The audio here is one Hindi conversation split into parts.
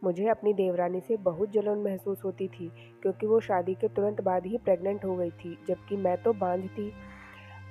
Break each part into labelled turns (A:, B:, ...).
A: मुझे अपनी देवरानी से बहुत जलन महसूस होती थी क्योंकि वो शादी के तुरंत बाद ही प्रेग्नेंट हो गई थी, जबकि मैं तो बांझ थी।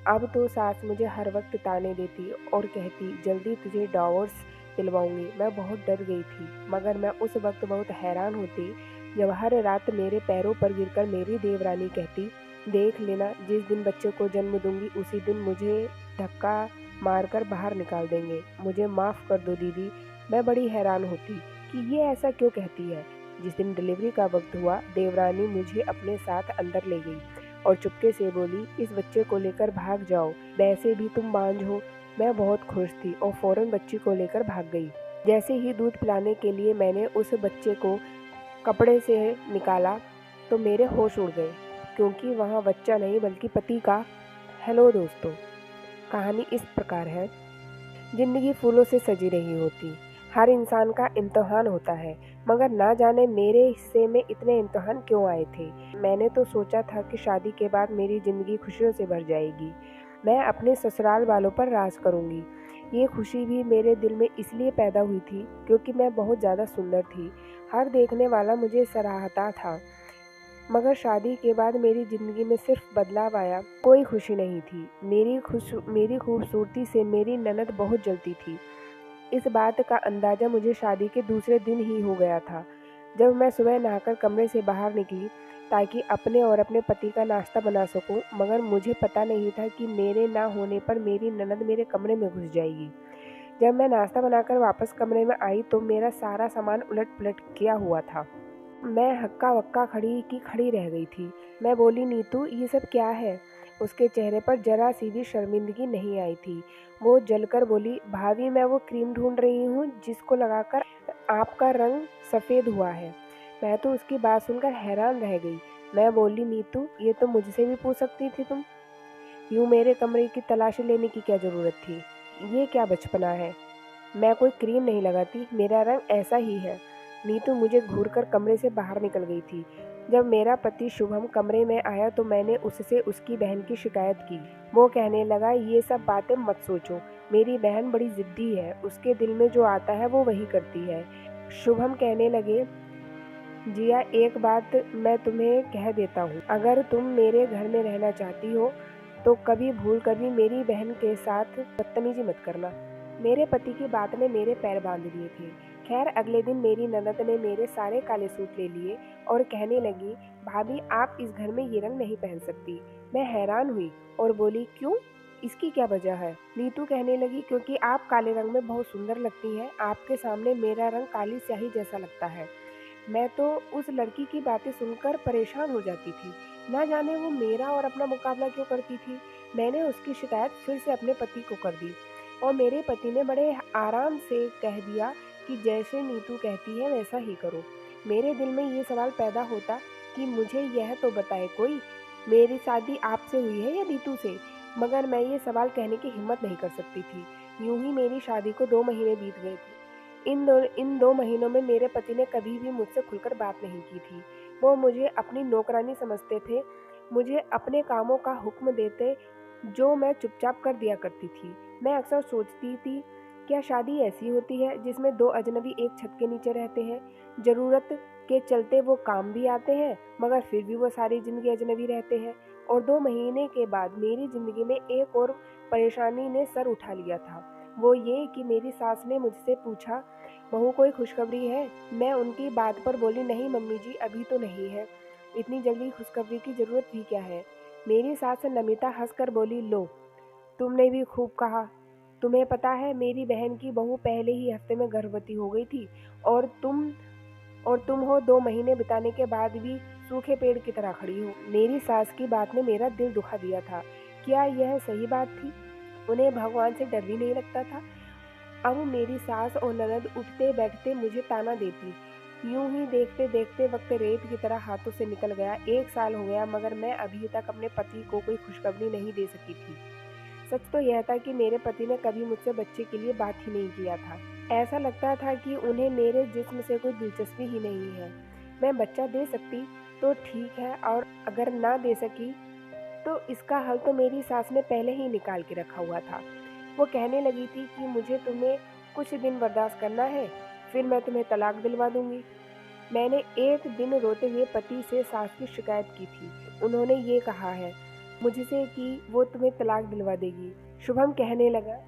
A: अब तो सास मुझे हर वक्त ताने देती और कहती जल्दी तुझे डिवोर्स दिलवाऊंगी। मैं बहुत डर गई थी, मगर मैं उस वक्त बहुत हैरान होती जब हर रात मेरे पैरों पर गिरकर मेरी देवरानी कहती देख लेना, जिस दिन बच्चे को जन्म दूंगी उसी दिन मुझे धक्का मारकर बाहर निकाल देंगे। मुझे माफ़ कर दो दीदी। मैं बड़ी हैरान होती कि ये ऐसा क्यों कहती है। जिस दिन डिलीवरी का वक्त हुआ, देवरानी मुझे अपने साथ अंदर ले गई और चुपके से बोली इस बच्चे को लेकर भाग जाओ, वैसे भी तुम बांझ हो। मैं बहुत खुश थी और फौरन बच्ची को लेकर भाग गई। जैसे ही दूध पिलाने के लिए मैंने उस बच्चे को कपड़े से निकाला तो मेरे होश उड़ गए, क्योंकि वहाँ बच्चा नहीं बल्कि पति का। हेलो दोस्तों, कहानी इस प्रकार है। जिंदगी फूलों से सजी नहीं होती। हर इंसान का इम्तिहान होता है, मगर ना जाने मेरे हिस्से में इतने इम्तिहान क्यों आए थे। मैंने तो सोचा था कि शादी के बाद मेरी जिंदगी खुशियों से भर जाएगी। मैं अपने ससुराल वालों पर राज करूंगी। ये खुशी भी मेरे दिल में इसलिए पैदा हुई थी क्योंकि मैं बहुत ज़्यादा सुंदर थी। हर देखने वाला मुझे सराहता था। मगर शादी के बाद मेरी ज़िंदगी में सिर्फ बदलाव आया, कोई खुशी नहीं थी। मेरी खूबसूरती से मेरी ननद बहुत जलती थी। इस बात का अंदाज़ा मुझे शादी के दूसरे दिन ही हो गया था, जब मैं सुबह नहाकर कमरे से बाहर निकली ताकि अपने और अपने पति का नाश्ता बना सकूं। मगर मुझे पता नहीं था कि मेरे ना होने पर मेरी ननद मेरे कमरे में घुस जाएगी। जब मैं नाश्ता बनाकर वापस कमरे में आई तो मेरा सारा सामान उलट-पुलट किया हुआ था। मैं हक्का-बक्का खड़ी की खड़ी रह गई थी। मैं बोली नीतू, ये सब क्या है? उसके चेहरे पर जरा सी भी शर्मिंदगी नहीं आई थी। वो जलकर बोली भाभी, मैं वो क्रीम ढूंढ रही हूँ जिसको लगाकर आपका रंग सफ़ेद हुआ है। मैं तो उसकी बात सुनकर हैरान रह गई। मैं बोली नीतू, ये तो मुझसे भी पूछ सकती थी तुम। यूँ मेरे कमरे की तलाशी लेने की क्या ज़रूरत थी? ये क्या बचपना है? मैं कोई क्रीम नहीं लगाती, मेरा रंग ऐसा ही है। नीतू मुझे घूरकर कमरे से बाहर निकल गई थी। जब मेरा पति शुभम कमरे में आया तो मैंने उससे उसकी बहन की शिकायत की। वो कहने लगा ये सब बातें मत सोचो, मेरी बहन बड़ी ज़िद्दी है, उसके दिल में जो आता है वो वही करती है। शुभम कहने लगे जिया, एक बात मैं तुम्हें कह देता हूँ, अगर तुम मेरे घर में रहना चाहती हो तो कभी भूल कर भी मेरी बहन के साथ बदतमीजी मत करना। मेरे पति की बात ने मेरे पैर बांध दिए थे। खैर अगले दिन मेरी ननद ने मेरे सारे काले सूट ले लिए और कहने लगी भाभी, आप इस घर में ये रंग नहीं पहन सकती। मैं हैरान हुई और बोली क्यों, इसकी क्या वजह है? नीतू कहने लगी क्योंकि आप काले रंग में बहुत सुंदर लगती हैं, आपके सामने मेरा रंग काली स्याही जैसा लगता है। मैं तो उस लड़की की बातें सुनकर परेशान हो जाती थी। ना जाने वो मेरा और अपना मुकाबला क्यों करती थी। मैंने उसकी शिकायत फिर से अपने पति को कर दी और मेरे पति ने बड़े आराम से कह दिया कि जैसे नीतू कहती है वैसा ही करो। मेरे दिल में ये सवाल पैदा होता कि मुझे यह तो बताए कोई, मेरी शादी आपसे हुई है या नीतू से? मगर मैं ये सवाल कहने की हिम्मत नहीं कर सकती थी। यूं ही मेरी शादी को 2 महीने बीत गए थे। इन दो महीनों में मेरे पति ने कभी भी मुझसे खुलकर बात नहीं की थी। वो मुझे अपनी नौकरानी समझते थे, मुझे अपने कामों का हुक्म देते जो मैं चुपचाप कर दिया करती थी। मैं अक्सर सोचती थी क्या शादी ऐसी होती है जिसमें दो अजनबी एक छत के नीचे रहते हैं। ज़रूरत के चलते वो काम भी आते हैं, मगर फिर भी वो सारी ज़िंदगी अजनबी रहते हैं। और 2 महीने के बाद मेरी ज़िंदगी में एक और परेशानी ने सर उठा लिया था। वो ये कि मेरी सास ने मुझसे पूछा बहू कोई खुशखबरी है? मैं उनकी बात पर बोली नहीं मम्मी जी, अभी तो नहीं है। इतनी जल्दी खुशखबरी की ज़रूरत भी क्या है? मेरी सास नमिता हंसकर बोली लो, तुमने भी खूब कहा। तुम्हें पता है मेरी बहन की बहू पहले ही हफ्ते में गर्भवती हो गई थी और तुम हो 2 महीने बिताने के बाद भी सूखे पेड़ की तरह खड़ी हो। मेरी सास की बात ने मेरा दिल दुखा दिया था। क्या यह सही बात थी? उन्हें भगवान से डर भी नहीं लगता था? अब मेरी सास और ननद उठते बैठते मुझे ताना देती। यूं ही देखते देखते वक्त रेत की तरह हाथों से निकल गया। 1 साल हो गया मगर मैं अभी तक अपने पति को कोई खुशखबरी नहीं दे सकी थी। सच तो यह था कि मेरे पति ने कभी मुझसे बच्चे के लिए बात ही नहीं किया था। ऐसा लगता था कि उन्हें मेरे जिस्म से कोई दिलचस्पी ही नहीं है। मैं बच्चा दे सकती तो ठीक है, और अगर ना दे सकी तो इसका हल तो मेरी सास ने पहले ही निकाल के रखा हुआ था। वो कहने लगी थी कि मुझे तुम्हें कुछ दिन बर्दाश्त करना है, फिर मैं तुम्हें तलाक दिलवा दूंगी। मैंने एक दिन रोते हुए पति से सास की शिकायत की थी। उन्होंने ये कहा है मुझसे कि वो तुम्हें तलाक दिलवा देगी। शुभम कहने लगा,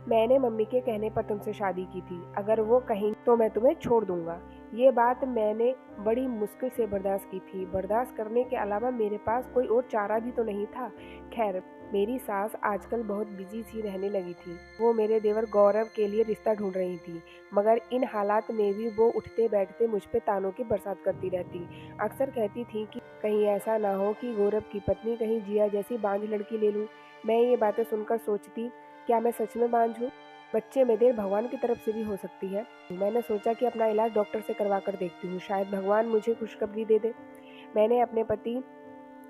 A: मैंने मम्मी के कहने पर तुमसे शादी की थी, अगर वो कहेंगी तो मैं तुम्हें छोड़ दूंगा। ये बात मैंने बड़ी मुश्किल से बर्दाश्त की थी। बर्दाश्त करने के अलावा मेरे पास कोई और चारा भी तो नहीं था। खैर, मेरी सास आजकल बहुत बिजी सी रहने लगी थी। वो मेरे देवर गौरव के लिए रिश्ता ढूंढ रही थी, मगर इन हालात में भी वो उठते बैठते मुझ पे तानों की बरसात करती रहती। अक्सर कहती थी कि कहीं ऐसा ना हो कि गौरव की पत्नी कहीं जिया जैसी बांझ लड़की ले लूं। मैं ये बातें सुनकर सोचती, क्या मैं सच में बांझ हूँ? बच्चे में देर भगवान की तरफ से भी हो सकती है। मैंने सोचा कि अपना इलाज डॉक्टर से करवा कर देखती हूँ, शायद भगवान मुझे खुशखबरी दे दे। मैंने अपने पति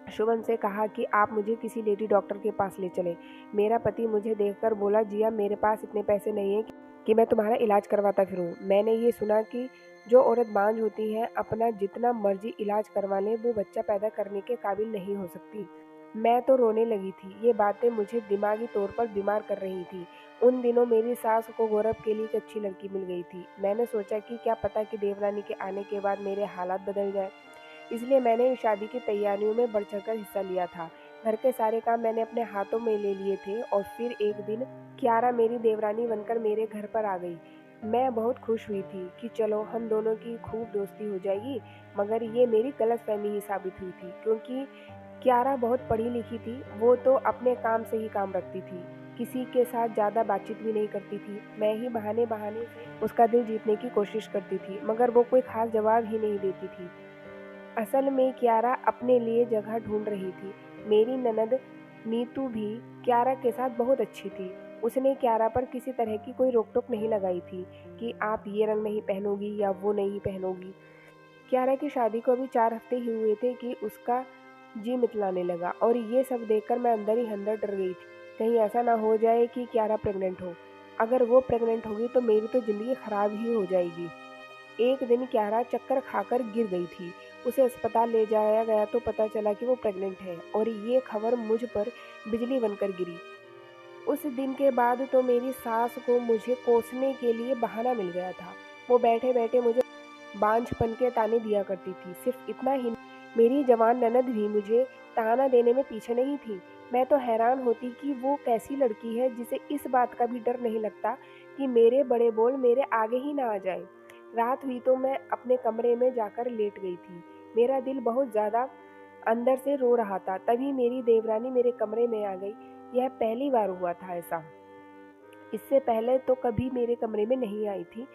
A: शुभम से कहा कि आप मुझे किसी लेडी डॉक्टर के पास ले चलें। मेरा पति मुझे देखकर बोला, जिया मेरे पास इतने पैसे नहीं हैं कि मैं तुम्हारा इलाज करवाता फिरूं। मैंने ये सुना कि जो औरत बांझ होती है अपना जितना मर्जी इलाज करवा ले, वो बच्चा पैदा करने के काबिल नहीं हो सकती। मैं तो रोने लगी थी। ये बातें मुझे दिमागी तौर पर बीमार कर रही थी। उन दिनों मेरी सास को गौरव के लिए एक अच्छी लड़की मिल गई थी। मैंने सोचा कि क्या पता कि देवरानी के आने के बाद मेरे हालात बदल जाए, इसलिए मैंने इस शादी की तैयारियों में बढ़ चढ़कर हिस्सा लिया था। घर के सारे काम मैंने अपने हाथों में ले लिए थे और फिर एक दिन क्यारा मेरी देवरानी बनकर मेरे घर पर आ गई। मैं बहुत खुश हुई थी कि चलो हम दोनों की खूब दोस्ती हो जाएगी, मगर ये मेरी गलतफहमी ही साबित हुई थी, क्योंकि क्यारा बहुत पढ़ी लिखी थी। वो तो अपने काम से ही काम रखती थी, किसी के साथ ज़्यादा बातचीत भी नहीं करती थी। मैं ही बहाने बहाने से उसका दिल जीतने की कोशिश करती थी, मगर वो कोई खास जवाब ही नहीं देती थी। असल में क्यारा अपने लिए जगह ढूंढ रही थी। मेरी ननद नीतू भी क्यारा के साथ बहुत अच्छी थी। उसने क्यारा पर किसी तरह की कोई रोक टोक नहीं लगाई थी कि आप ये रंग नहीं पहनोगी या वो नहीं पहनोगी। क्यारा की शादी को अभी 4 हफ्ते ही हुए थे कि उसका जी मितलाने लगा, और ये सब देखकर मैं अंदर ही अंदर डर गई थी। कहीं ऐसा ना हो जाए कि क्यारा प्रेग्नेंट हो। अगर वो प्रेग्नेंट होगी तो मेरी तो ज़िंदगी खराब ही हो जाएगी। एक दिन क्यारा चक्कर खाकर गिर गई थी। उसे अस्पताल ले जाया गया तो पता चला कि वो प्रेग्नेंट है, और ये खबर मुझ पर बिजली बनकर गिरी। उस दिन के बाद तो मेरी सास को मुझे कोसने के लिए बहाना मिल गया था। वो बैठे बैठे मुझे बांझपन के ताने दिया करती थी। सिर्फ इतना ही नहीं, मेरी जवान ननद भी मुझे ताना देने में पीछे नहीं थी। मैं तो हैरान होती कि वो कैसी लड़की है जिसे इस बात का भी डर नहीं लगता कि मेरे बड़े बोल मेरे आगे ही ना आ जाए। रात हुई तो मैं अपने कमरे में जाकर लेट गई थी। मेरा दिल बहुत ज़्यादा अंदर से रो रहा था। तभी मेरी देवरानी मेरे कमरे में आ गई। यह पहली बार हुआ था ऐसा। इससे पहले तो कभी मेरे कमरे में नहीं आई थी।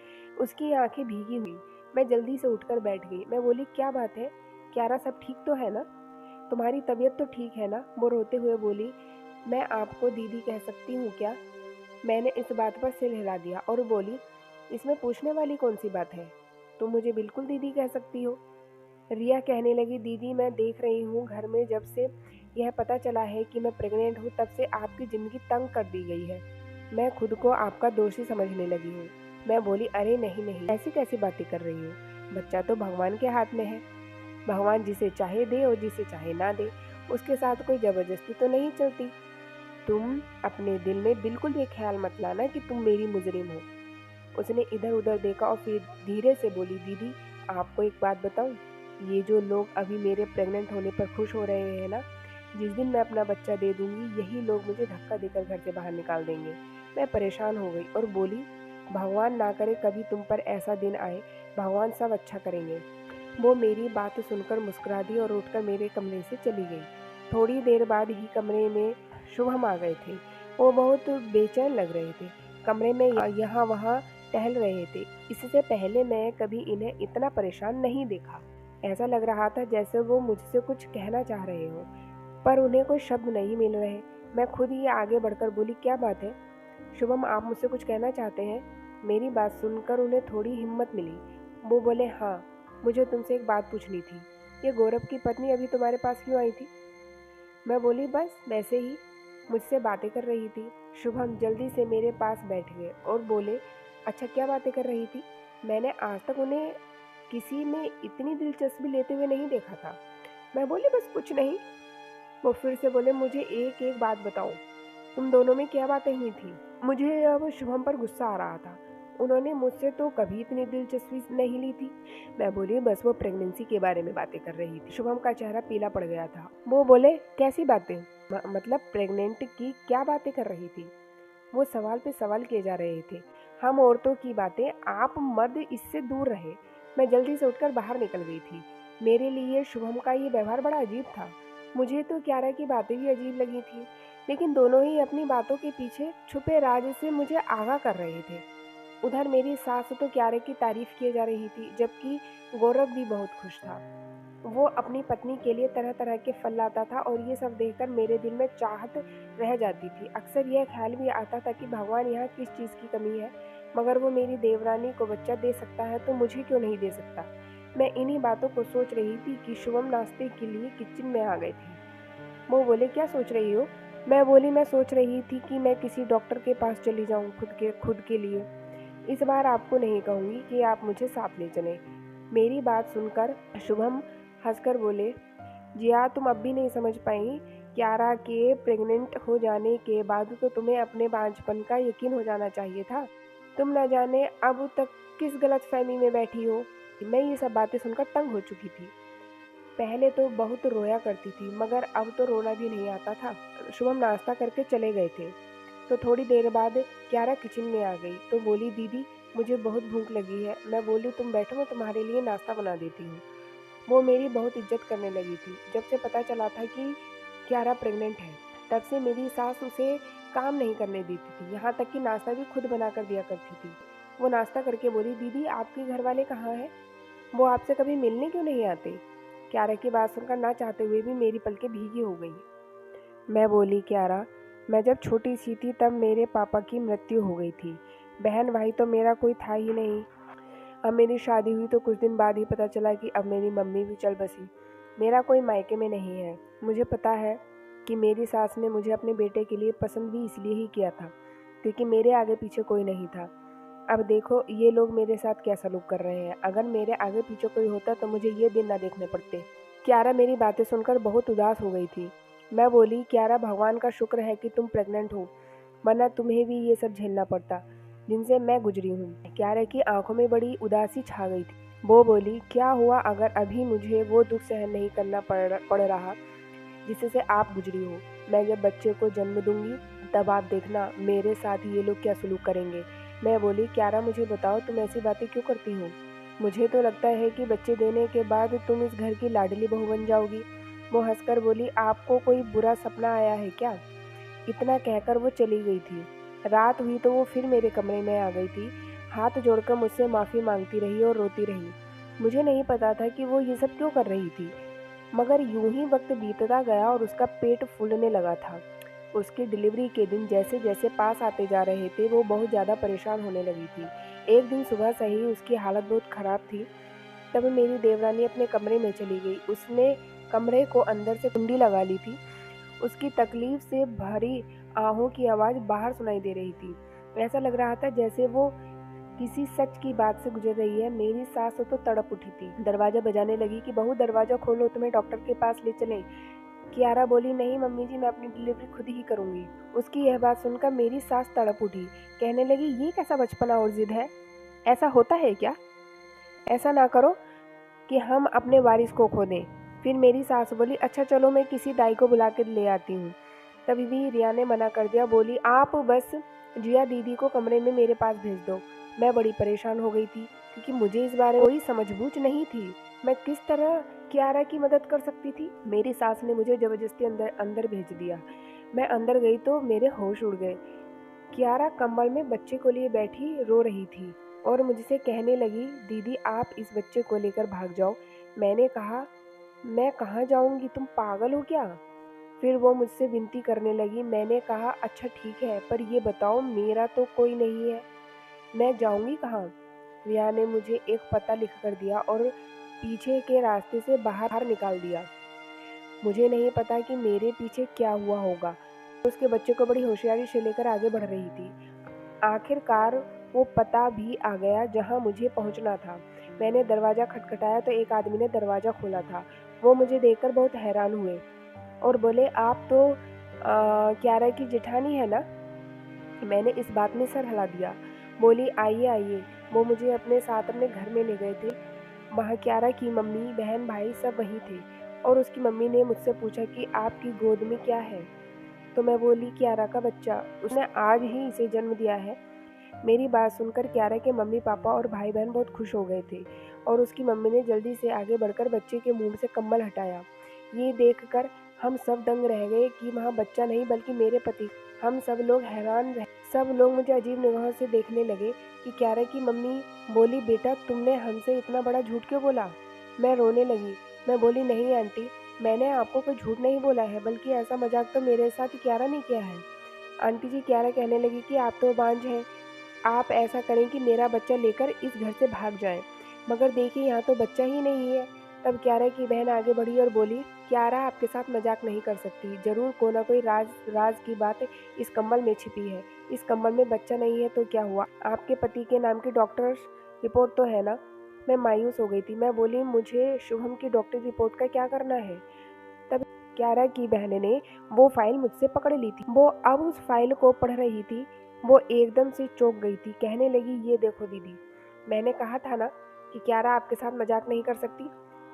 A: उसकी आंखें भीगी हुई। मैं जल्दी से उठकर बैठ गई। मैं बोली, क्या बात है क्यारा, सब ठीक तो है ना? तुम्हारी तबीयत तो ठीक है ना? वो रोते हुए बोली, मैं आपको दीदी कह सकती हूँ क्या? मैंने इस बात पर सिर हिला दिया और बोली, इसमें पूछने वाली कौन सी बात है? तुम मुझे बिल्कुल दीदी कह सकती हो। रिया कहने लगी, दीदी मैं देख रही हूँ घर में जब से यह पता चला है कि मैं प्रेग्नेंट हूँ, तब से आपकी ज़िंदगी तंग कर दी गई है। मैं खुद को आपका दोषी समझने लगी हूँ। मैं बोली, अरे नहीं नहीं, ऐसी कैसी बातें कर रही हो? बच्चा तो भगवान के हाथ में है। भगवान जिसे चाहे दे और जिसे चाहे ना दे, उसके साथ कोई ज़बरदस्ती तो नहीं चलती। तुम अपने दिल में बिल्कुल भी ख्याल मत लाना कि तुम मेरी मुजरिम हो। उसने इधर उधर देखा और फिर धीरे से बोली, दीदी आपको एक बात बताऊं, ये जो लोग अभी मेरे प्रेग्नेंट होने पर खुश हो रहे हैं ना, जिस दिन मैं अपना बच्चा दे दूंगी यही लोग मुझे धक्का देकर घर से बाहर निकाल देंगे। मैं परेशान हो गई और बोली, भगवान ना करे कभी तुम पर ऐसा दिन आए, भगवान सब अच्छा करेंगे। वो मेरी बात सुनकर मुस्कुरा दी और उठकर मेरे कमरे से चली गई। थोड़ी देर बाद ही कमरे में शुभम आ गए थे। वो बहुत बेचैन लग रहे थे। कमरे में यहाँ वहाँ टहल रहे थे। इससे पहले मैं कभी इन्हें इतना परेशान नहीं देखा। ऐसा लग रहा था जैसे वो मुझसे कुछ कहना चाह रहे हो, पर उन्हें कोई शब्द नहीं मिल रहे। मैं खुद ही आगे बढ़कर बोली, क्या बात है शुभम, आप मुझसे कुछ कहना चाहते हैं? मेरी बात सुनकर उन्हें थोड़ी हिम्मत मिली। वो बोले, हाँ मुझे तुमसे एक बात पूछनी थी। ये गौरव की पत्नी अभी तुम्हारे पास क्यों आई थी? मैं बोली, बस वैसे ही, मुझसे बातें कर रही थी। शुभम जल्दी से मेरे पास बैठ गए और बोले, अच्छा क्या बातें कर रही थी? मैंने आज तक उन्हें किसी में इतनी दिलचस्पी लेते हुए नहीं देखा था। मैं बोली, बस कुछ नहीं। वो फिर से बोले, मुझे एक एक बात बताओ, तुम दोनों में क्या बातें हुई थी? मुझे अब शुभम पर गुस्सा आ रहा था। उन्होंने मुझसे तो कभी इतनी दिलचस्पी नहीं ली थी। मैं बोली, बस वो प्रेगनेंसी के बारे में बातें कर रही थी। शुभम का चेहरा पीला पड़ गया था। वो बोले, कैसी बातें? मतलब प्रेग्नेंट की क्या बातें कर रही थी? वो सवाल पे सवाल किए जा रहे थे। हम औरतों की बातें, आप मर्द इससे दूर रहे। मैं जल्दी से उठकर बाहर निकल गई थी। मेरे लिए शुभम का ये व्यवहार बड़ा अजीब था। मुझे तो क्यारा की बातें भी अजीब लगी थी, लेकिन दोनों ही अपनी बातों के पीछे छुपे राज से मुझे आगाह कर रहे थे। उधर मेरी सास तो क्यारे की तारीफ किए जा रही थी, जबकि गौरव भी बहुत खुश था। वो अपनी पत्नी के लिए तरह तरह के फल लाता था और ये सब देखकर मेरे दिल में चाहत रह जाती थी। अक्सर यह ख्याल भी आता था कि भगवान यहाँ किस चीज़ की कमी है। मगर वो मेरी देवरानी को बच्चा दे सकता है तो मुझे क्यों नहीं दे सकता। मैं इन्हीं बातों को सोच रही थी कि शुभम नाश्ते के लिए किचन में आ गए थे। वो बोले, क्या सोच रही हो? मैं बोली, मैं सोच रही थी कि मैं किसी डॉक्टर के पास चली जाऊं खुद के लिए। इस बार आपको नहीं कहूँगी कि आप मुझे साथ ले चलें। मेरी बात सुनकर शुभम हंसकर बोले, जिया, तुम अब भी नहीं समझ पाई? क्यारा के प्रेग्नेंट हो जाने के बाद तो तुम्हें अपने बांझपन का यकीन हो जाना चाहिए था। तुम न जाने अब तक किस गलतफहमी में बैठी हो। मैं ये सब बातें सुनकर तंग हो चुकी थी। पहले तो बहुत रोया करती थी, मगर अब तो रोना भी नहीं आता था। शुभम नाश्ता करके चले गए थे तो थोड़ी देर बाद क्यारा किचन में आ गई तो बोली, दीदी मुझे बहुत भूख लगी है। मैं बोली, तुम बैठो, मैं तुम्हारे लिए नाश्ता बना देती हूँ। वो मेरी बहुत इज्जत करने लगी थी। जब से पता चला था कि क्यारा प्रेग्नेंट है, तब से मेरी सास उसे काम नहीं करने देती थी, यहाँ तक कि नाश्ता भी खुद बना कर दिया करती थी। वो नाश्ता करके बोली, दीदी आपके घर वाले कहाँ हैं? वो आपसे कभी मिलने क्यों नहीं आते? क्यारा की बात सुनकर ना चाहते हुए भी मेरी पलकें भीगी हो गई। मैं बोली, क्यारा, मैं जब छोटी सी थी तब मेरे पापा की मृत्यु हो गई थी। बहन भाई तो मेरा कोई था ही नहीं। अब मेरी शादी हुई तो कुछ दिन बाद ही पता चला कि अब मेरी मम्मी भी चल बसी। मेरा कोई मायके में नहीं है। मुझे पता है कि मेरी सास ने मुझे अपने बेटे के लिए पसंद भी इसलिए ही किया था क्योंकि मेरे आगे पीछे कोई नहीं था। अब देखो ये लोग मेरे साथ क्या सलूक कर रहे हैं। अगर मेरे आगे पीछे कोई होता तो मुझे ये दिन ना देखने पड़ते। क्यारा मेरी बातें सुनकर बहुत उदास हो गई थी। मैं बोली, क्यारा, भगवान का शुक्र है कि तुम प्रेग्नेंट हो, वरना तुम्हें भी ये सब झेलना पड़ता जिनसे मैं गुजरी हूँ। क्यारा की आंखों में बड़ी उदासी छा गई थी। वो बोली, क्या हुआ अगर अभी मुझे वो दुख सहन नहीं करना पड़ रहा जिससे आप गुजरी हो? मैं जब बच्चे को जन्म दूंगी तब आप देखना मेरे साथ ये लोग क्या सलूक करेंगे। मैं बोली, क्यारा मुझे बताओ, तुम ऐसी बातें क्यों करती हो? मुझे तो लगता है कि बच्चे देने के बाद तुम इस घर की लाडली बहू बन जाओगी। वो हंसकर बोली, आपको कोई बुरा सपना आया है क्या? इतना कहकर वो चली गई थी। रात हुई तो वो फिर मेरे कमरे में आ गई थी। हाथ जोड़कर मुझसे माफ़ी मांगती रही और रोती रही। मुझे नहीं पता था कि वो ये सब क्यों कर रही थी, मगर यूं ही वक्त बीतता गया और उसका पेट फूलने लगा था। उसकी डिलीवरी के दिन जैसे जैसे पास आते जा रहे थे वो बहुत ज़्यादा परेशान होने लगी थी। एक दिन सुबह से ही उसकी हालत बहुत ख़राब थी। तब मेरी देवरानी अपने कमरे में चली गई। उसने कमरे को अंदर से कुंडी लगा ली थी। उसकी तकलीफ से भरी आहों की आवाज़ बाहर सुनाई दे रही थी। ऐसा लग रहा था जैसे वो किसी सच की बात से गुजर रही है। मेरी सास तो तड़प उठी थी, दरवाजा बजाने लगी कि बहू दरवाजा खोलो, तुम्हें डॉक्टर के पास ले चलें। कियारा बोली, नहीं मम्मी जी, मैं अपनी डिलीवरी खुद ही करूंगी। उसकी यह बात सुनकर मेरी सास तड़प उठी, कहने लगी, ये कैसा बचपना और जिद है? ऐसा होता है क्या? ऐसा ना करो कि हम अपने वारिस को खो दें। फिर मेरी सास बोली, अच्छा चलो मैं किसी दाई को बुला कर ले आती हूँ। तभी भी रिया ने मना कर दिया, बोली, आप बस जिया दीदी को कमरे में मेरे पास भेज दो। मैं बड़ी परेशान हो गई थी क्योंकि मुझे इस बारे में कोई समझबूझ नहीं थी। मैं किस तरह कियारा की मदद कर सकती थी? मेरी सास ने मुझे जबरदस्ती अंदर अंदर भेज दिया। मैं अंदर गई तो मेरे होश उड़ गए। कियारा कंबल में बच्चे को लिए बैठी रो रही थी और मुझसे कहने लगी, दीदी आप इस बच्चे को लेकर भाग जाओ। मैंने कहा, मैं कहाँ जाऊंगी, तुम पागल हो क्या? फिर वो मुझसे विनती करने लगी। मैंने कहा, अच्छा ठीक है, पर ये बताओ मेरा तो कोई नहीं है, मैं जाऊंगी कहाँ? रिया ने मुझे एक पता लिख कर दिया और पीछे के रास्ते से बाहर निकाल दिया। मुझे नहीं पता कि मेरे पीछे क्या हुआ होगा। उसके बच्चे को बड़ी होशियारी से लेकर आगे बढ़ रही थी। आखिरकार वो पता भी आ गया जहां मुझे पहुंचना था। मैंने दरवाज़ा खटखटाया तो एक आदमी ने दरवाज़ा खोला था। वो मुझे देखकर बहुत हैरान हुए और बोले, आप तो क्यारा की जेठानी है ना? मैंने इस बात में सर हिला दिया। बोली आइए आइए। वो मुझे अपने साथ अपने घर में ले गए थे। वहाँ क्यारा की मम्मी, बहन, भाई सब वहीं थे और उसकी मम्मी ने मुझसे पूछा कि आपकी गोद में क्या है? तो मैं बोली क्यारा का बच्चा, उसने आज ही इसे जन्म दिया है। मेरी बात सुनकर क्यारा के मम्मी पापा और भाई बहन बहुत खुश हो गए थे और उसकी मम्मी ने जल्दी से आगे बढ़कर बच्चे के मुंह से कंबल हटाया। ये देखकर हम सब दंग रह गए कि वहाँ बच्चा नहीं बल्कि मेरे पति। हम सब लोग हैरान रह सब लोग मुझे अजीब निगाहों से देखने लगे कि क्यारा की मम्मी बोली बेटा तुमने हमसे इतना बड़ा झूठ क्यों बोला? मैं रोने लगी। मैं बोली नहीं आंटी, मैंने आपको कोई झूठ नहीं बोला है, बल्कि ऐसा मजाक तो मेरे साथ क्यारा ने किया है। आंटी जी, क्यारा कहने लगी कि आप तो बांझ हैं, आप ऐसा करें कि मेरा बच्चा लेकर इस घर से भाग जाएं। मगर देखिए यहाँ तो बच्चा ही नहीं है। तब क्यारा की बहन आगे बढ़ी और बोली क्यारा आपके साथ मजाक नहीं कर सकती, जरूर कोई ना कोई राज की बात इस कंबल में छिपी है। इस कंबल में बच्चा नहीं है तो क्या हुआ, आपके पति के नाम की डॉक्टर रिपोर्ट तो है ना? मैं मायूस हो गई थी। मैं बोली मुझे शुभम की डॉक्टर रिपोर्ट का क्या करना है? तब क्यारा की बहन ने वो फाइल मुझसे पकड़ ली थी। वो अब उस फाइल को पढ़ रही थी। वो एकदम से चौंक गई थी। कहने लगी ये देखो दीदी, मैंने कहा था ना कि क्यारा आपके साथ मजाक नहीं कर सकती।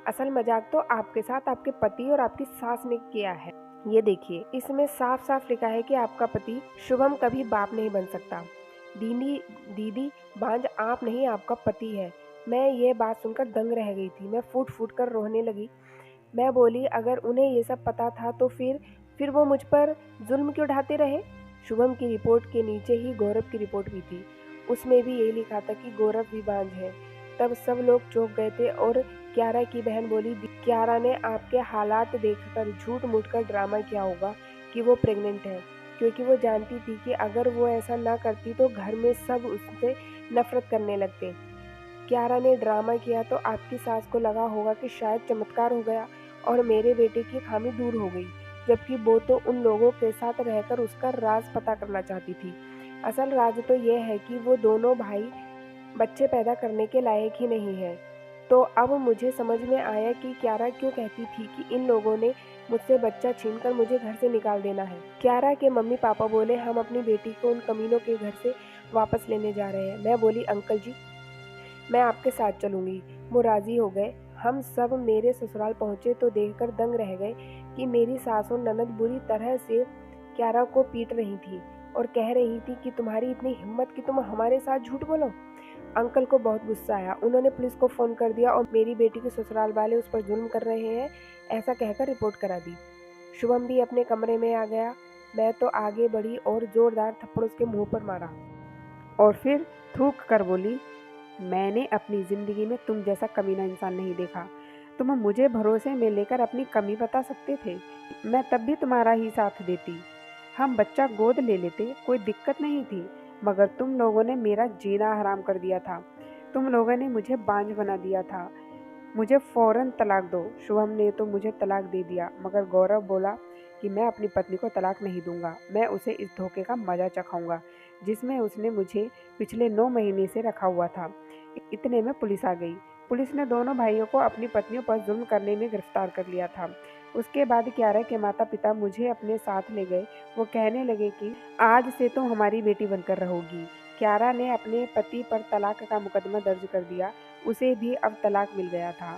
A: असल मजाक तो आपके साथ आपके पति और आपकी सास ने किया है। ये देखिए, इसमें साफ साफ लिखा है कि आपका पति शुभम कभी बाप नहीं बन सकता। दीदी दीदी बांझ आप नहीं, आपका पति है। मैं ये बात सुनकर दंग रह गई थी। मैं फूट फूट कर रोने लगी। मैं बोली अगर उन्हें ये सब पता था तो फिर वो मुझ पर जुल्म क्यों ढाते रहे? शुभम की रिपोर्ट के नीचे ही गौरव की रिपोर्ट भी थी। उसमें भी यही लिखा था कि गौरव भी बांझ है। तब सब लोग चौंक गए थे और क्यारा की बहन बोली क्यारा ने आपके हालात देखकर झूठ मूठ कर ड्रामा किया होगा कि वो प्रेग्नेंट है, क्योंकि वो जानती थी कि अगर वो ऐसा ना करती तो घर में सब उससे नफरत करने लगते। क्यारा ने ड्रामा किया तो आपकी सास को लगा होगा कि शायद चमत्कार हो गया और मेरे बेटे की खामी दूर हो गई, जबकि वो तो उन लोगों के साथ रहकर उसका राज पता करना चाहती थी। असल राज तो ये है कि वो दोनों भाई बच्चे पैदा करने के लायक ही नहीं है। तो अब मुझे समझ में आया कि क्यारा क्यों कहती थी कि इन लोगों ने मुझसे बच्चा छीनकर मुझे घर से निकाल देना है। क्यारा के मम्मी पापा बोले हम अपनी बेटी को उन कमीनों के घर से वापस लेने जा रहे हैं। मैं बोली अंकल जी, मैं आपके साथ चलूंगी। वो राजी हो गए। हम सब मेरे ससुराल पहुंचे तो देखकर दंग रह गए कि मेरी सास और ननद बुरी तरह से क्यारा को पीट रही थी और कह रही थी कि तुम्हारी इतनी हिम्मत कि तुम हमारे साथ झूठ बोलो। अंकल को बहुत गुस्सा आया। उन्होंने पुलिस को फोन कर दिया और मेरी बेटी के ससुराल वाले उस पर जुल्म कर रहे हैं ऐसा कहकर रिपोर्ट करा दी। शुभम भी अपने कमरे में आ गया। मैं तो आगे बढ़ी और जोरदार थप्पड़ उसके मुंह पर मारा और फिर थूक कर बोली मैंने अपनी ज़िंदगी में तुम जैसा कमीना इंसान नहीं देखा। तुम मुझे भरोसे में लेकर अपनी कमी बता सकते थे, मैं तब भी तुम्हारा ही साथ देती। हम बच्चा गोद ले लेते, कोई दिक्कत नहीं थी। मगर तुम लोगों ने मेरा जीना हराम कर दिया था। तुम लोगों ने मुझे बांझ बना दिया था। मुझे फ़ौरन तलाक दो। शुभम ने तो मुझे तलाक दे दिया, मगर गौरव बोला कि मैं अपनी पत्नी को तलाक नहीं दूंगा। मैं उसे इस धोखे का मज़ा चखाऊंगा जिसमें उसने मुझे पिछले 9 महीने से रखा हुआ था। इतने में पुलिस आ गई। पुलिस ने दोनों भाइयों को अपनी पत्नियों पर जुल्म करने में गिरफ्तार कर लिया था। उसके बाद क्यारा के माता पिता मुझे अपने साथ ले गए। वो कहने लगे कि आज से तुम हमारी बेटी बनकर रहोगी। क्यारा ने अपने पति पर तलाक का मुकदमा दर्ज कर दिया। उसे भी अब तलाक मिल गया था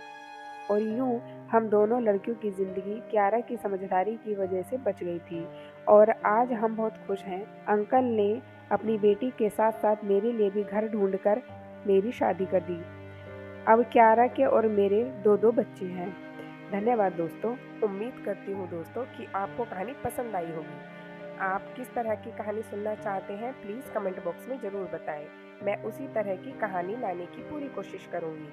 A: और यूं हम दोनों लड़कियों की ज़िंदगी क्यारा की समझदारी की वजह से बच गई थी और आज हम बहुत खुश हैं। अंकल ने अपनी बेटी के साथ साथ मेरे लिए भी घर ढूंढकर मेरी शादी कर दी। अब क्यारा के और मेरे दो दो बच्चे हैं। धन्यवाद दोस्तों। उम्मीद करती हूँ दोस्तों कि आपको कहानी पसंद आई होगी। आप किस तरह की कहानी सुनना चाहते हैं प्लीज़ कमेंट बॉक्स में ज़रूर बताएं। मैं उसी तरह की कहानी लाने की पूरी कोशिश करूँगी।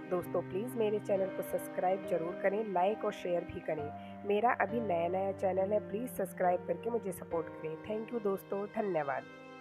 A: दोस्तों प्लीज़ मेरे चैनल को सब्सक्राइब जरूर करें, लाइक और शेयर भी करें। मेरा अभी नया चैनल है, प्लीज़ सब्सक्राइब करके मुझे सपोर्ट करें। थैंक यू दोस्तों, धन्यवाद।